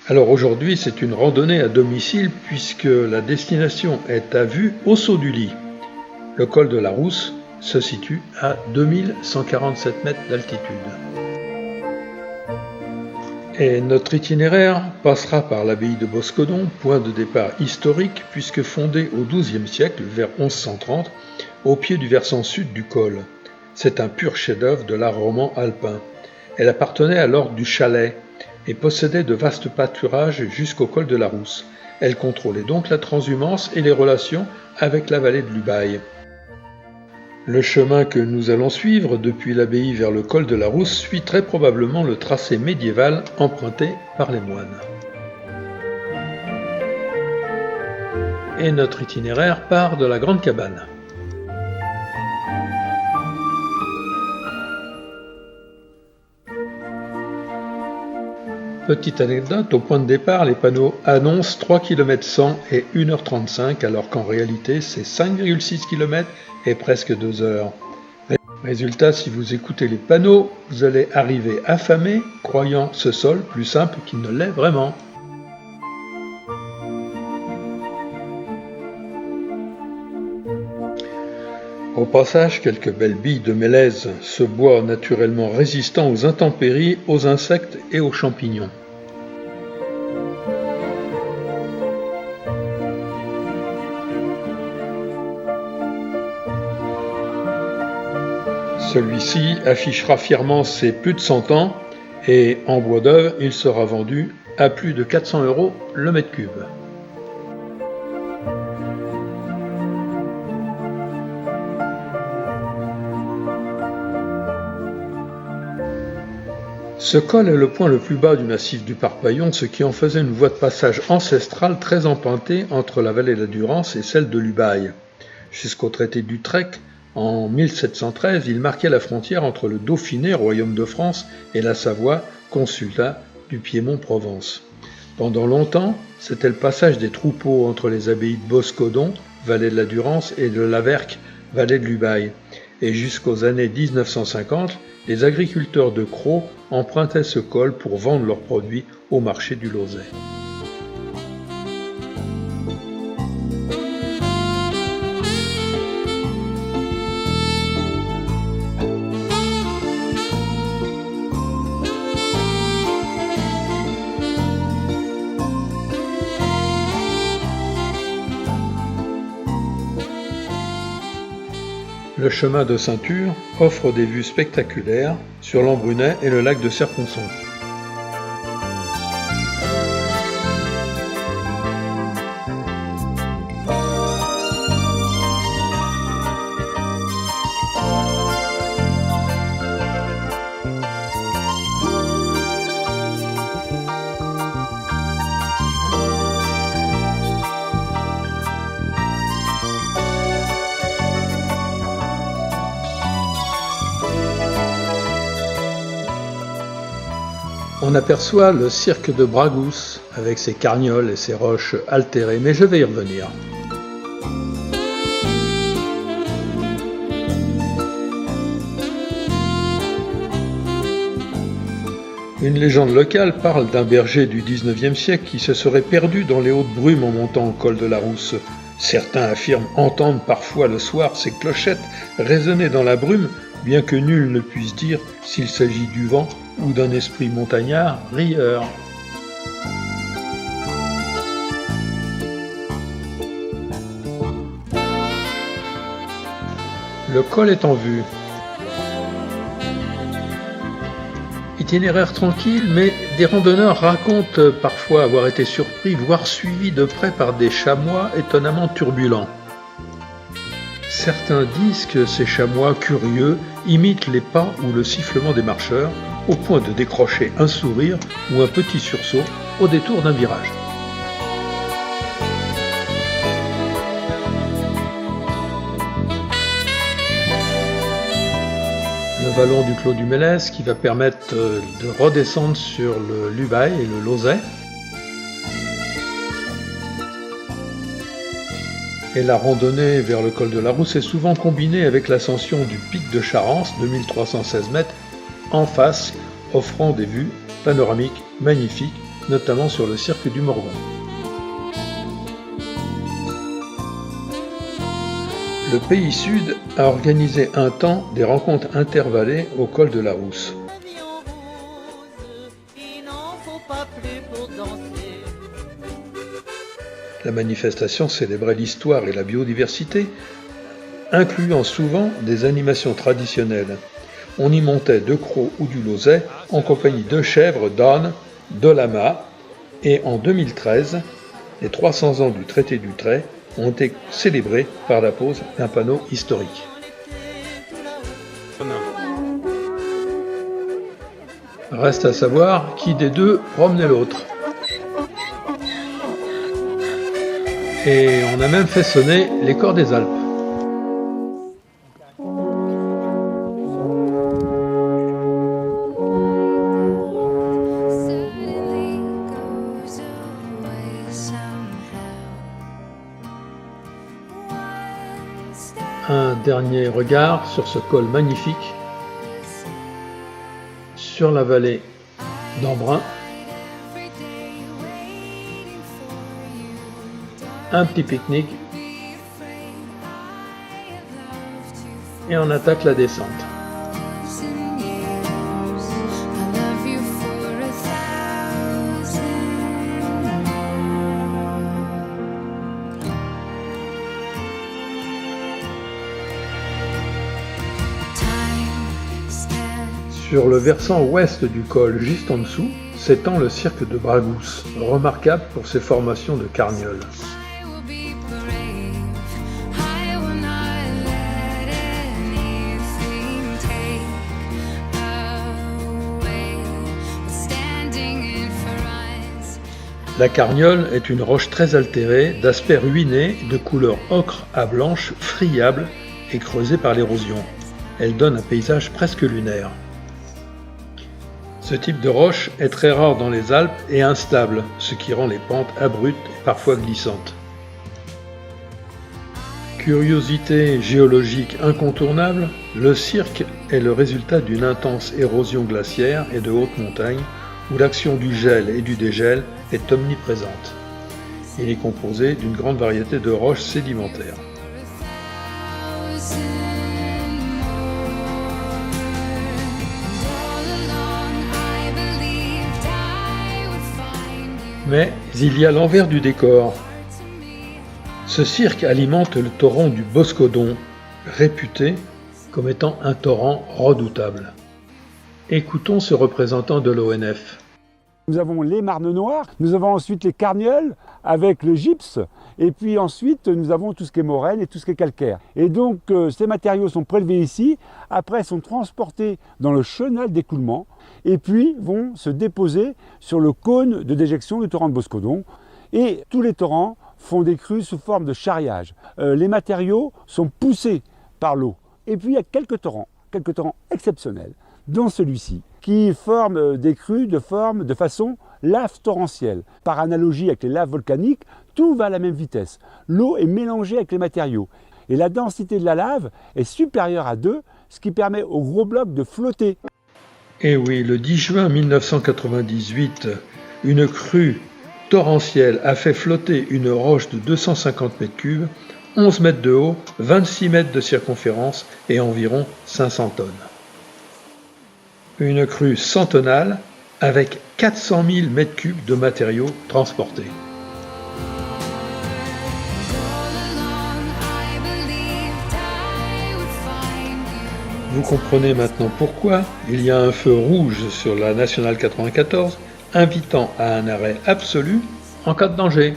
Alors aujourd'hui, c'est une randonnée à domicile puisque la destination est à vue au Saut du Lit. Le col de la Rousse se situe à 2147 mètres d'altitude. Et notre itinéraire passera par l'abbaye de Boscodon, point de départ historique puisque fondée au XIIe siècle, vers 1130, au pied du versant sud du col. C'est un pur chef-d'œuvre de l'art roman alpin. Elle appartenait à l'ordre du Chalet et possédait de vastes pâturages jusqu'au col de la Rousse. Elle contrôlait donc la transhumance et les relations avec la vallée de l'Ubaye. Le chemin que nous allons suivre depuis l'abbaye vers le col de la Rousse suit très probablement le tracé médiéval emprunté par les moines. Et notre itinéraire part de la Grande Cabane. Petite anecdote, au point de départ, les panneaux annoncent 3 km 100 et 1h35, alors qu'en réalité, c'est 5,6 km et presque 2 heures. Résultat, si vous écoutez les panneaux, vous allez arriver affamé, croyant ce sol plus simple qu'il ne l'est vraiment. Au passage, quelques belles billes de mélèze, ce bois naturellement résistant aux intempéries, aux insectes et aux champignons. Celui-ci affichera fièrement ses plus de 100 ans et en bois d'œuvre, il sera vendu à plus de 400 € le mètre cube. Ce col est le point le plus bas du massif du Parpaillon, ce qui en faisait une voie de passage ancestrale très empruntée entre la vallée de la Durance et celle de l'Ubaye. Jusqu'au traité d'Utrecht, en 1713, il marquait la frontière entre le Dauphiné, royaume de France, et la Savoie, consulat du Piémont-Provence. Pendant longtemps, c'était le passage des troupeaux entre les abbayes de Boscodon, vallée de la Durance, et de Laverque, vallée de l'Ubaye. Et jusqu'aux années 1950, les agriculteurs de Crau empruntaient ce col pour vendre leurs produits au marché du Lauzet. Le chemin de ceinture offre des vues spectaculaires sur l'Embrunet et le lac de Serponçon. On aperçoit le cirque de Bragousse avec ses carnioles et ses roches altérées, mais je vais y revenir. Une légende locale parle d'un berger du XIXe siècle qui se serait perdu dans les hautes brumes en montant au col de la Rousse. Certains affirment entendre parfois le soir ces clochettes résonner dans la brume, bien que nul ne puisse dire s'il s'agit du vent ou d'un esprit montagnard rieur. Le col est en vue. Itinéraire tranquille, mais des randonneurs racontent parfois avoir été surpris, voire suivis de près par des chamois étonnamment turbulents. Certains disent que ces chamois curieux imitent les pas ou le sifflement des marcheurs, au point de décrocher un sourire ou un petit sursaut au détour d'un virage. Le vallon du Clos du Mélèze qui va permettre de redescendre sur le l'Ubaye et le Lauzet. Et la randonnée vers le col de la Rousse est souvent combinée avec l'ascension du pic de Charance, 2316 mètres, en face, offrant des vues panoramiques magnifiques notamment sur le cirque du Morvan. Le Pays Sud a organisé un temps des rencontres intervallées au col de la Rousse. La manifestation célébrait l'histoire et la biodiversité, incluant souvent des animations traditionnelles. On y montait de crocs ou du lauzet en compagnie de chèvres, d'ânes, de lamas, et en 2013, les 300 ans du traité d'Utrecht ont été célébrés par la pose d'un panneau historique. Reste à savoir qui des deux promenait l'autre. Et on a même fait sonner les cors des Alpes. Un dernier regard sur ce col magnifique, sur la vallée d'Embrun. Un petit pique-nique et on attaque la descente. Sur le versant ouest du col, juste en dessous, s'étend le cirque de Bragousse, remarquable pour ses formations de carnioles. La carniole est une roche très altérée, d'aspect ruiné, de couleur ocre à blanche, friable et creusée par l'érosion. Elle donne un paysage presque lunaire. Ce type de roche est très rare dans les Alpes et instable, ce qui rend les pentes abruptes et parfois glissantes. Curiosité géologique incontournable, le cirque est le résultat d'une intense érosion glaciaire et de hautes montagnes où l'action du gel et du dégel est omniprésente. Il est composé d'une grande variété de roches sédimentaires. Mais il y a l'envers du décor. Ce cirque alimente le torrent du Boscodon, réputé comme étant un torrent redoutable. Écoutons ce représentant de l'ONF. Nous avons les marnes noires, nous avons ensuite les carnioles avec le gypse, et puis ensuite nous avons tout ce qui est moraine et tout ce qui est calcaire. Et donc ces matériaux sont prélevés ici, après sont transportés dans le chenal d'écoulement, et puis vont se déposer sur le cône de déjection du torrent de Boscodon. Et tous les torrents font des crues sous forme de charriage. Les matériaux sont poussés par l'eau. Et puis il y a quelques torrents exceptionnels, dont celui-ci, qui forment des crues de façon lave torrentielle. Par analogie avec les laves volcaniques, tout va à la même vitesse. L'eau est mélangée avec les matériaux. Et la densité de la lave est supérieure à 2, ce qui permet aux gros blocs de flotter. Et oui, le 10 juin 1998, une crue torrentielle a fait flotter une roche de 250 mètres cubes, 11 mètres de haut, 26 mètres de circonférence et environ 500 tonnes. Une crue centennale avec 400 000 mètres cubes de matériaux transportés. Vous comprenez maintenant pourquoi il y a un feu rouge sur la Nationale 94 invitant à un arrêt absolu en cas de danger.